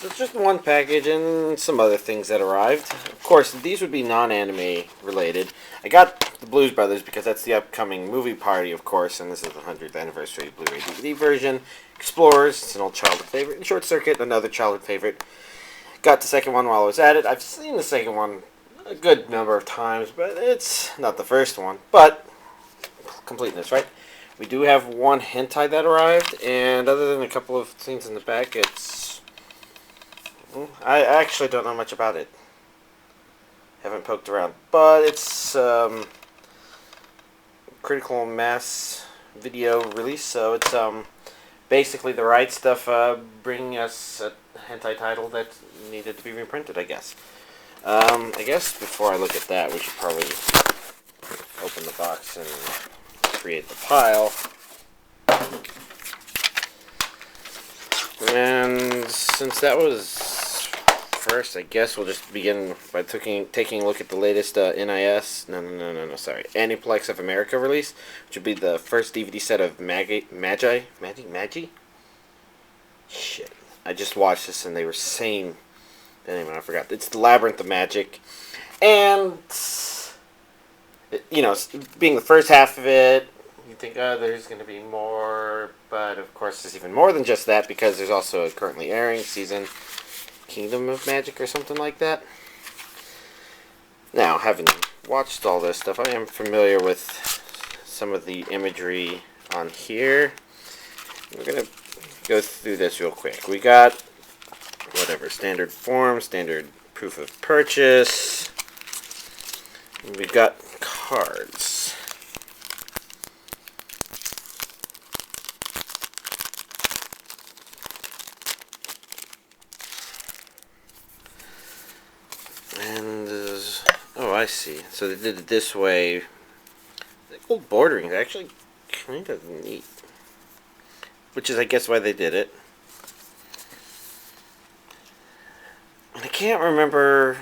So it's just one package and some other things that arrived. Of course, these would be non-anime related. I got the Blues Brothers because that's the upcoming movie party, of course, and this is the 100th anniversary Blu-ray DVD version. Explorers, it's an old childhood favorite. And Short Circuit, another childhood favorite. Got the second one while I was at it. I've seen the second one a good number of times, but it's not the first one. But, completeness, right? We do have one hentai that arrived, and other than a couple of scenes in the back, I actually don't know much about it. Haven't poked around. But it's critical mass video release, so it's basically the right stuff bringing us a hentai title that needed to be reprinted, I guess. I guess before I look at that, we should probably open the box and create the pile. And since that was first, I guess we'll just begin by taking a look at the latest Aniplex of America release, which would be the first DVD set of Magi? Shit. I just watched this and they were saying the name and I forgot. It's the Labyrinth of Magic. And, you know, being the first half of it, you think, oh, there's going to be more, but of course there's even more than just that because there's also a currently airing season, Kingdom of Magic or something like that. Now, having watched all this stuff, I am familiar with some of the imagery on here. We're going to go through this real quick. We got, whatever, standard form, standard proof of purchase. We got cards. And, oh, I see. So they did it this way. The gold bordering is actually kind of neat. Which is, I guess, why they did it. And I can't remember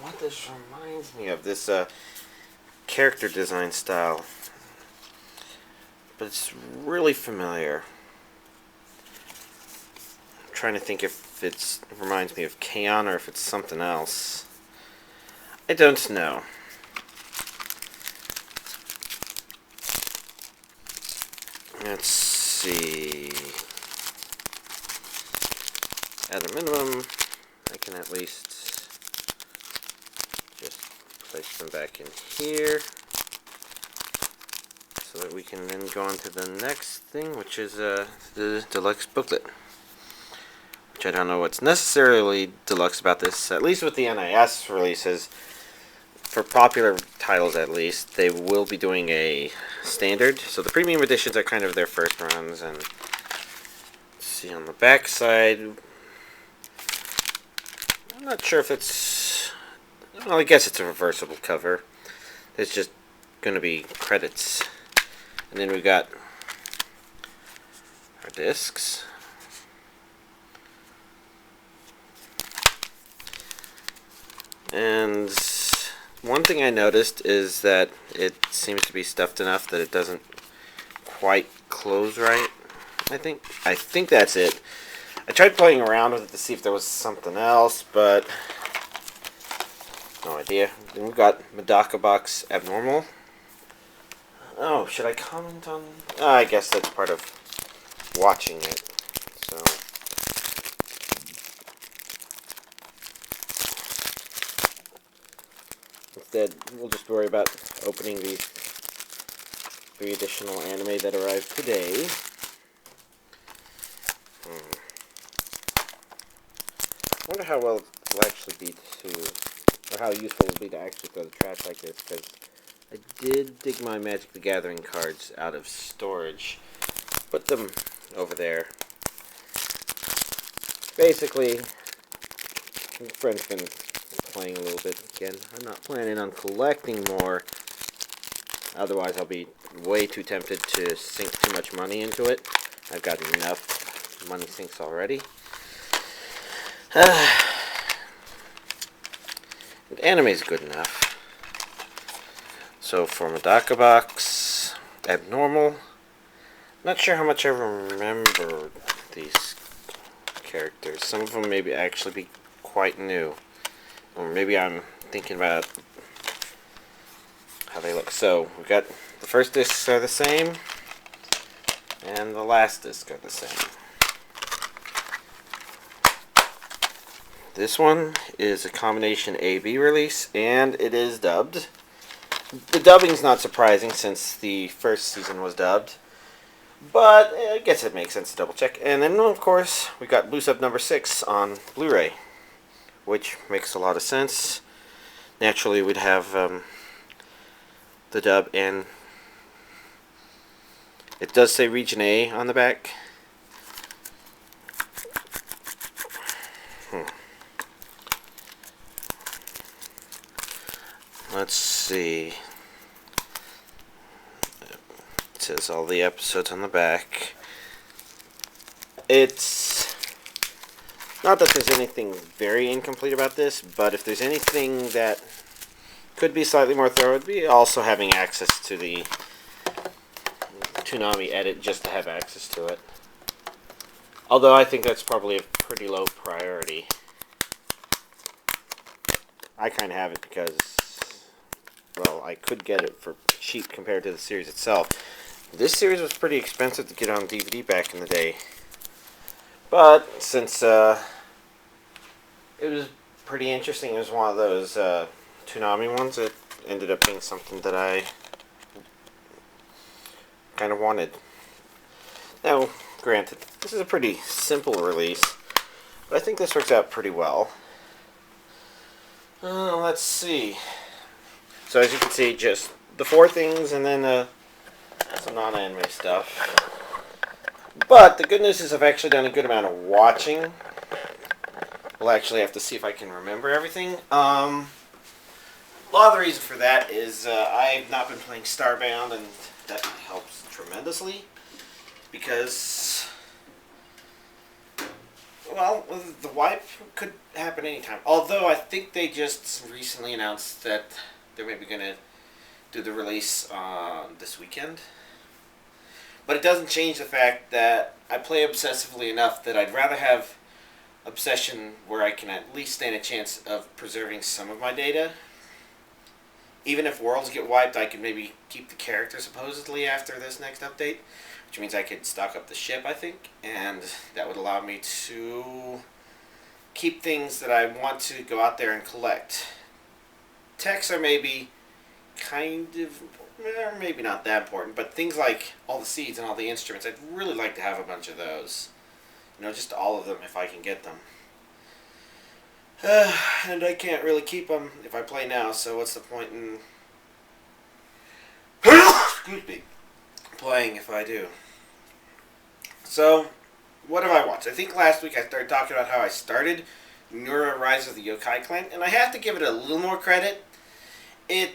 what this reminds me of. This character design style. But it's really familiar. I'm trying to think if it reminds me of K-On! Or if it's something else. I don't know. Let's see. At a minimum, I can at least just place them back in here so that we can then go on to the next thing, which is the deluxe booklet. Which I don't know what's necessarily deluxe about this, at least with the NIS releases. For popular titles, at least, they will be doing a standard. So the premium editions are kind of their first runs. And let's see on the back side, I'm not sure if it's, well, I guess it's a reversible cover. It's just going to be credits. And then we got our discs. And one thing I noticed is that it seems to be stuffed enough that it doesn't quite close right. I think that's it. I tried playing around with it to see if there was something else, but no idea. Then we've got Medaka Box Abnormal. Oh, should I comment on? I guess that's part of watching it. So. Instead, we'll just worry about opening these 3 additional anime that arrived today. I wonder how well it will actually be or how useful it will be to actually throw the trash like this, because I did dig my Magic the Gathering cards out of storage. Put them over there. Basically, my friend's been playing a little bit again. I'm not planning on collecting more. Otherwise, I'll be way too tempted to sink too much money into it. I've got enough money sinks already. And anime's good enough. So for Medaka Box Abnormal, not sure how much I remember these characters. Some of them maybe actually be quite new. Or maybe I'm thinking about how they look. So, we've got the first discs are the same, and the last disc are the same. This one is a combination A-B release, and it is dubbed. The dubbing's not surprising since the first season was dubbed, but I guess it makes sense to double check. And then, of course, we got Blue Sub number 6 on Blu-ray, which makes a lot of sense. Naturally, we'd have the dub, and it does say Region A on the back. Let's see. It says all the episodes on the back. It's not that there's anything very incomplete about this, but if there's anything that could be slightly more thorough, it'd be also having access to the Toonami edit just to have access to it. Although I think that's probably a pretty low priority. I kind of have it because, well, I could get it for cheap compared to the series itself. This series was pretty expensive to get on DVD back in the day. But since it was pretty interesting, it was one of those Toonami ones, it ended up being something that I kind of wanted. Now, granted, this is a pretty simple release, but I think this works out pretty well. Let's see. So as you can see, just the 4 things and then some non-anime stuff. But the good news is I've actually done a good amount of watching. We'll actually have to see if I can remember everything. A lot of the reason for that is I've not been playing Starbound, and that helps tremendously. Because, well, the wipe could happen anytime. Although I think they just recently announced that they're maybe going to do the release this weekend. But it doesn't change the fact that I play obsessively enough that I'd rather have Obsession where I can at least stand a chance of preserving some of my data. Even if worlds get wiped, I could maybe keep the character supposedly after this next update, which means I could stock up the ship, I think, and that would allow me to keep things that I want to go out there and collect. Techs are maybe kind of, or maybe not that important, but things like all the seeds and all the instruments, I'd really like to have a bunch of those. You know, just all of them if I can get them. And I can't really keep them if I play now, so what's the point in excuse me, playing if I do? So, what have I watched? I think last week I started talking about how I started Nura Rise of the Yokai Clan, and I have to give it a little more credit. I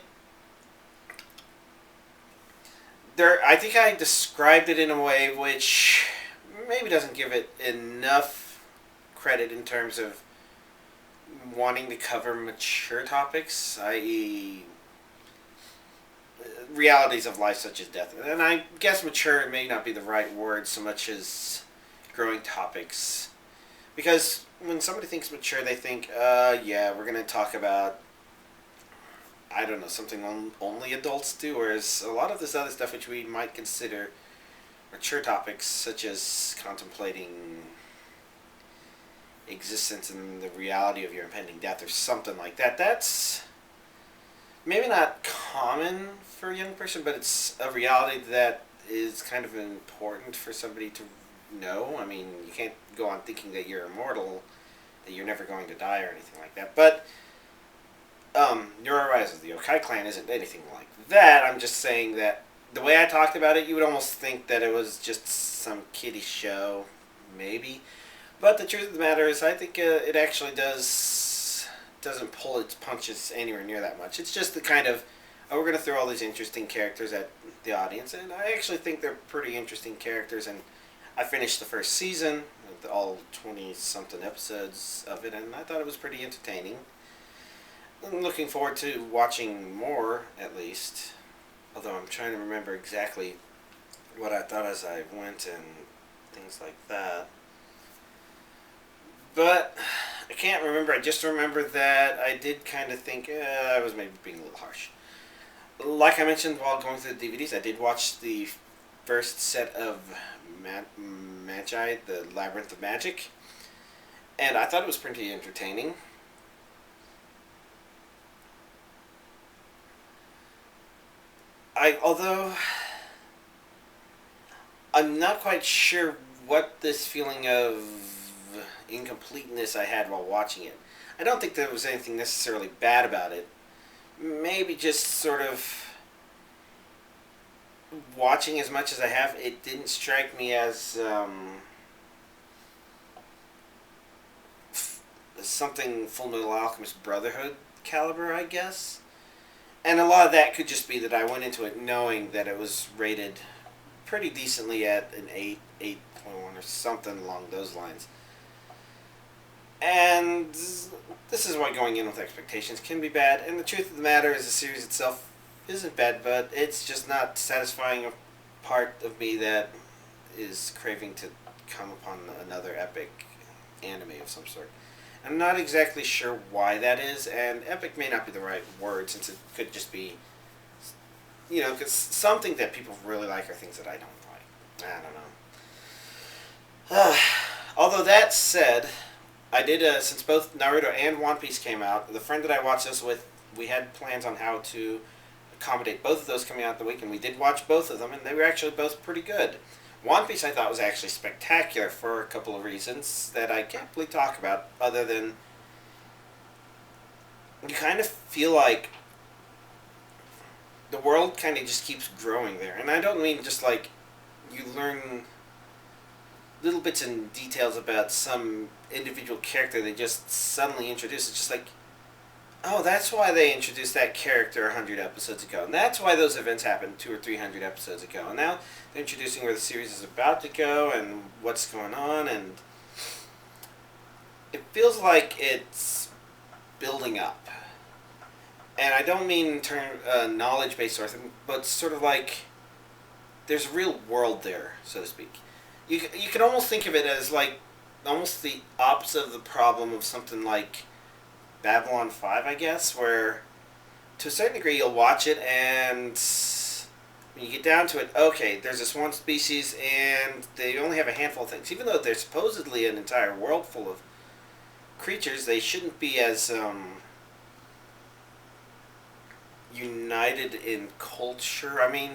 think I described it in a way which maybe doesn't give it enough credit in terms of wanting to cover mature topics, i.e. realities of life such as death. And I guess mature may not be the right word so much as growing topics. Because when somebody thinks mature, they think, yeah, we're going to talk about, I don't know, something only adults do, whereas a lot of this other stuff which we might consider mature topics, such as contemplating existence and the reality of your impending death or something like that, that's maybe not common for a young person, but it's a reality that is kind of important for somebody to know. I mean, you can't go on thinking that you're immortal, that you're never going to die or anything like that, but Nura Rise of the Yokai Clan isn't anything like that. I'm just saying that the way I talked about it, you would almost think that it was just some kiddie show, maybe. But the truth of the matter is, I think it actually doesn't pull its punches anywhere near that much. It's just the kind of, oh, we're going to throw all these interesting characters at the audience, and I actually think they're pretty interesting characters, and I finished the first season, with all 20-something episodes of it, and I thought it was pretty entertaining. I'm looking forward to watching more, at least. Although I'm trying to remember exactly what I thought as I went and things like that. But I can't remember. I just remember that I did kind of think I was maybe being a little harsh. Like I mentioned while going through the DVDs, I did watch the first set of Magi, the Labyrinth of Magic, and I thought it was pretty entertaining. Although I'm not quite sure what this feeling of incompleteness I had while watching it. I don't think there was anything necessarily bad about it. Maybe just sort of watching as much as I have, it didn't strike me as something Full Metal Alchemist Brotherhood caliber, I guess. And a lot of that could just be that I went into it knowing that it was rated pretty decently at an 8, 8.1 or something along those lines. And this is why going in with expectations can be bad. And the truth of the matter is the series itself isn't bad, but it's just not satisfying a part of me that is craving to come upon another epic anime of some sort. I'm not exactly sure why that is, and epic may not be the right word since it could just be, because something that people really like are things that I don't like. I don't know. Although that said, I did, since both Naruto and One Piece came out, the friend that I watched this with, we had plans on how to accommodate both of those coming out the week, and we did watch both of them, and they were actually both pretty good. One Piece I thought was actually spectacular for a couple of reasons that I can't really talk about, other than you kind of feel like the world kind of just keeps growing there. And I don't mean just like you learn little bits and details about some individual character they just suddenly introduce. It's just like, oh, that's why they introduced that character 100 episodes ago. And that's why those events happened 200 or 300 episodes ago. And now they're introducing where the series is about to go and what's going on. And it feels like it's building up. And I don't mean in terms knowledge-based source, but sort of like there's a real world there, so to speak. You can almost think of it as like almost the opposite of the problem of something like Babylon 5, I guess, where to a certain degree you'll watch it and when you get down to it, okay, there's this one species and they only have a handful of things. Even though there's supposedly an entire world full of creatures, they shouldn't be as united in culture. I mean,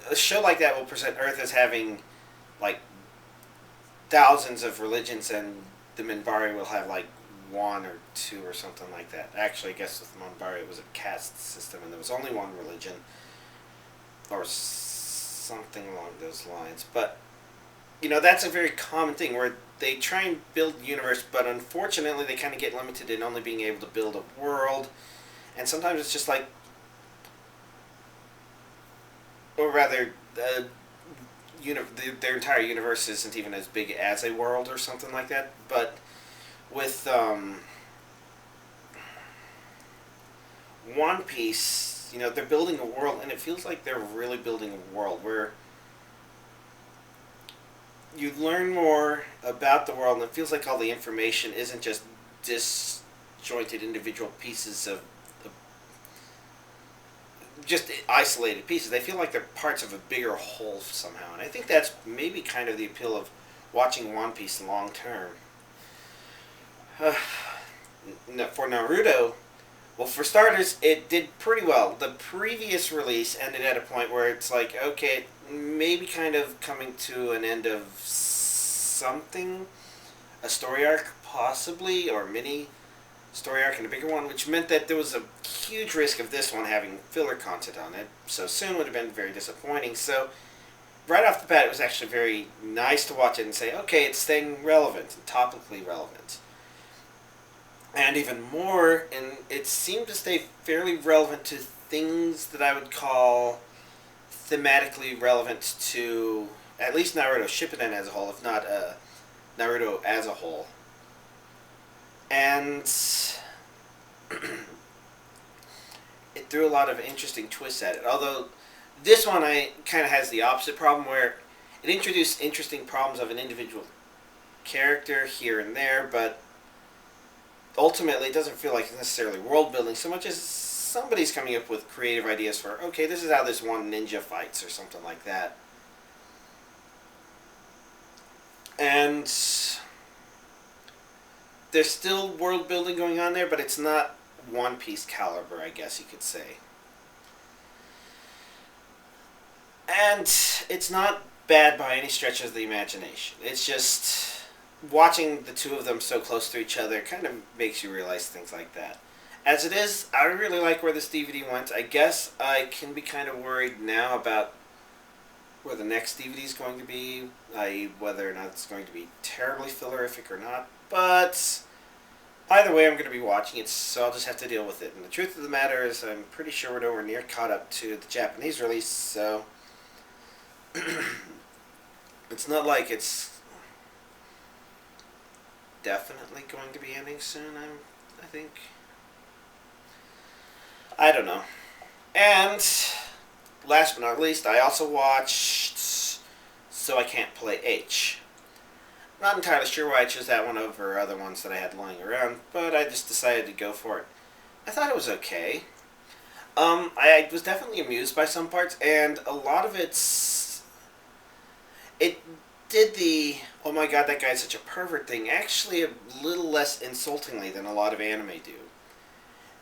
a show like that will present Earth as having like thousands of religions, and the Minbari will have like one or two or something like that. Actually, I guess with Minbari it was a caste system, and there was only one religion, or something along those lines. But that's a very common thing where they try and build the universe, but unfortunately they kind of get limited in only being able to build a world, and sometimes it's just like, or rather, their entire universe isn't even as big as a world or something like that. But with One Piece, they're building a world, and it feels like they're really building a world where you learn more about the world, and it feels like all the information isn't just disjointed individual pieces of just isolated pieces. They feel like they're parts of a bigger whole somehow, and I think that's maybe kind of the appeal of watching One Piece long term. For Naruto, well, for starters, it did pretty well. The previous release ended at a point where it's like, okay, maybe kind of coming to an end of something, a story arc possibly, or mini story arc and a bigger one, which meant that there was a huge risk of this one having filler content on it so soon would have been very disappointing. So right off the bat, it was actually very nice to watch it and say, okay, it's staying relevant and topically relevant. And even more, and it seemed to stay fairly relevant to things that I would call thematically relevant to at least Naruto Shippuden as a whole, if not Naruto as a whole. And it threw a lot of interesting twists at it. Although this one kind of has the opposite problem, where it introduced interesting problems of an individual character here and there, but ultimately it doesn't feel like it's necessarily world building so much as somebody's coming up with creative ideas for, okay, this is how this one ninja fights or something like that. And there's still world building going on there, but it's not One Piece caliber, I guess you could say. And it's not bad by any stretch of the imagination. It's just watching the two of them so close to each other kind of makes you realize things like that. As it is, I really like where this DVD went. I guess I can be kind of worried now about where the next DVD is going to be, i.e. whether or not it's going to be terribly fillerific or not. But either way, I'm going to be watching it, so I'll just have to deal with it. And the truth of the matter is I'm pretty sure we're nowhere near caught up to the Japanese release, so it's not like it's definitely going to be ending soon, I think. I don't know. And last but not least, I also watched So I Can't Play H. Not entirely sure why I chose that one over other ones that I had lying around, but I just decided to go for it. I thought it was okay. I was definitely amused by some parts, and a lot of it did the, oh my god, that guy's such a pervert thing, actually a little less insultingly than a lot of anime do.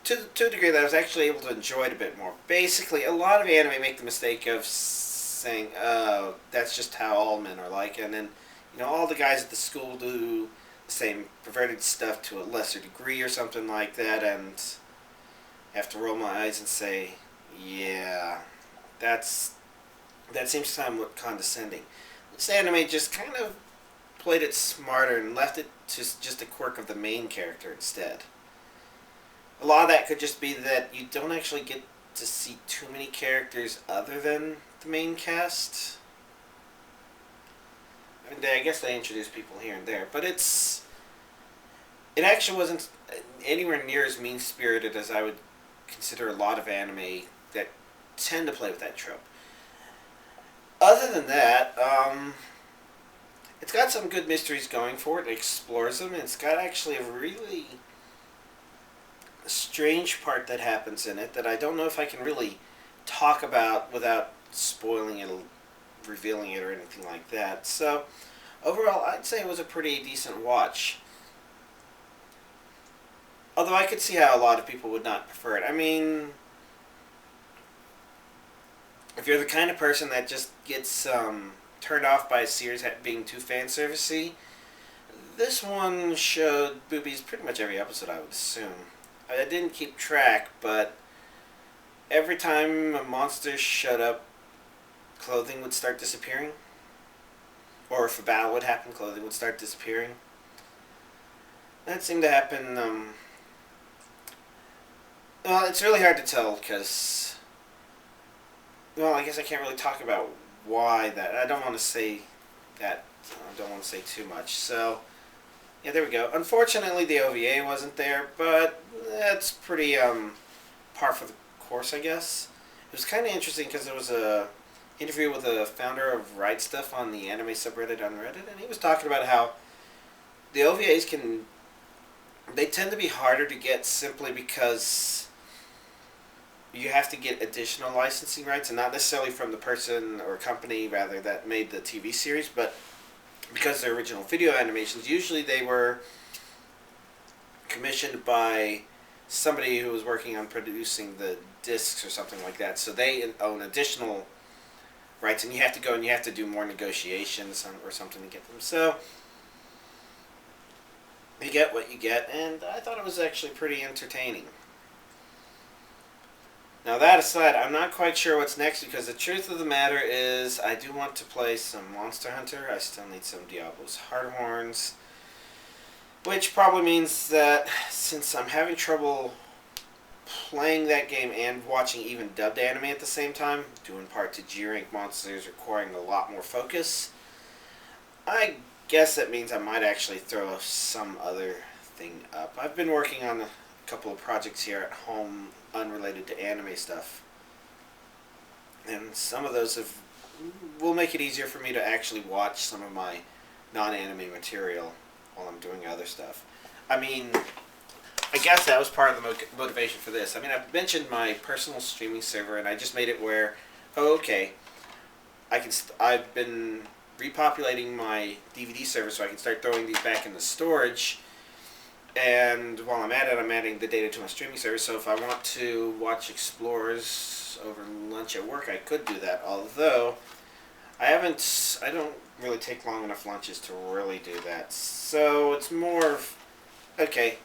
To a degree that I was actually able to enjoy it a bit more. Basically, a lot of anime make the mistake of saying, oh, that's just how all men are like, and then, you know, all the guys at the school do the same perverted stuff to a lesser degree or something like that, and I have to roll my eyes and say, yeah, that seems somewhat condescending. This anime just kind of played it smarter and left it to just a quirk of the main character instead. A lot of that could just be that you don't actually get to see too many characters other than the main cast. I mean, I guess they introduce people here and there, but it actually wasn't anywhere near as mean-spirited as I would consider a lot of anime that tend to play with that trope. Other than that, it's got some good mysteries going for it. It explores them, and it's got actually a really strange part that happens in it that I don't know if I can really talk about without spoiling it, revealing it, or anything like that. So, overall, I'd say it was a pretty decent watch. Although I could see how a lot of people would not prefer it. I mean, if you're the kind of person that just gets turned off by a series being too fan-servicey, this one showed boobies pretty much every episode, I would assume. I didn't keep track, but every time a monster showed up, clothing would start disappearing. Or if a battle would happen, clothing would start disappearing. That seemed to happen, well, it's really hard to tell, because, well, I guess I can't really talk about why that, I don't want to say that, I don't want to say too much, so, yeah, there we go. Unfortunately, the OVA wasn't there, but that's pretty par for the course, I guess. It was kind of interesting because there was a interview with the founder of Right Stuff on the anime subreddit on Reddit, and he was talking about how the OVAs they tend to be harder to get simply because you have to get additional licensing rights, and not necessarily from the person or company, rather, that made the TV series, but because they're original video animations, usually they were commissioned by somebody who was working on producing the discs or something like that. So they own additional rights, and you have to go and you have to do more negotiations or something to get them. So you get what you get, and I thought it was actually pretty entertaining. Now that aside, I'm not quite sure what's next, because the truth of the matter is I do want to play some Monster Hunter. I still need some Diablo's Hardhorns, which probably means that since I'm having trouble playing that game and watching even dubbed anime at the same time, due in part to G-rank monsters requiring a lot more focus, I guess that means I might actually throw some other thing up. I've been working on a couple of projects here at home unrelated to anime stuff, and some of those will make it easier for me to actually watch some of my non-anime material. while I'm doing other stuff. I mean, I guess that was part of the motivation for this. I mean, I've mentioned my personal streaming server, and I just made it where, oh, okay, I've been repopulating my DVD server so I can start throwing these back in the storage. And while I'm at it, I'm adding the data to my streaming service. So if I want to watch Explorers over lunch at work, I could do that. Although I don't really take long enough lunches to really do that. So it's more of, okay,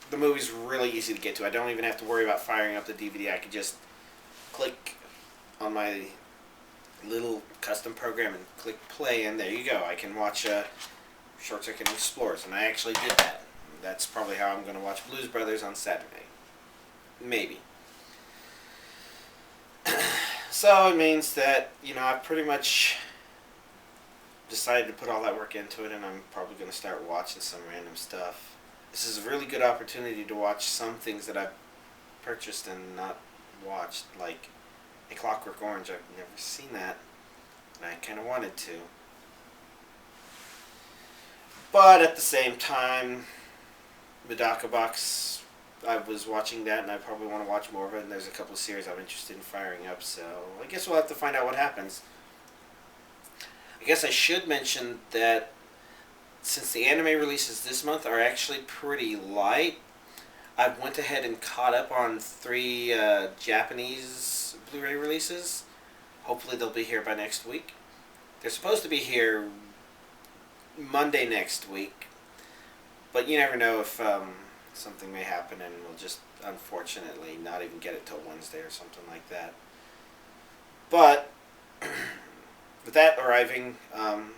the movie's really easy to get to. I don't even have to worry about firing up the DVD. I can just click on my little custom program and click play, and there you go. I can watch Short Circuit and Explorers, and I actually did that. That's probably how I'm going to watch Blues Brothers on Saturday. Maybe. So it means that, I've pretty much decided to put all that work into it, and I'm probably going to start watching some random stuff. This is a really good opportunity to watch some things that I've purchased and not watched, like A Clockwork Orange. I've never seen that, and I kind of wanted to. But at the same time, Medaka Box, I was watching that, and I probably want to watch more of it, and there's a couple of series I'm interested in firing up, so I guess we'll have to find out what happens. I guess I should mention that since the anime releases this month are actually pretty light, I went ahead and caught up on 3 Japanese Blu-ray releases. Hopefully they'll be here by next week. They're supposed to be here Monday next week, but you never know if something may happen and we'll just unfortunately not even get it till Wednesday or something like that. But with that arriving,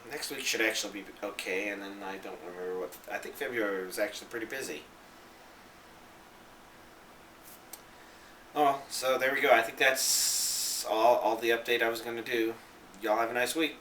next week should actually be okay, and then I don't remember what, I think February was actually pretty busy. Oh, so there we go. I think that's all the update I was going to do. Y'all have a nice week.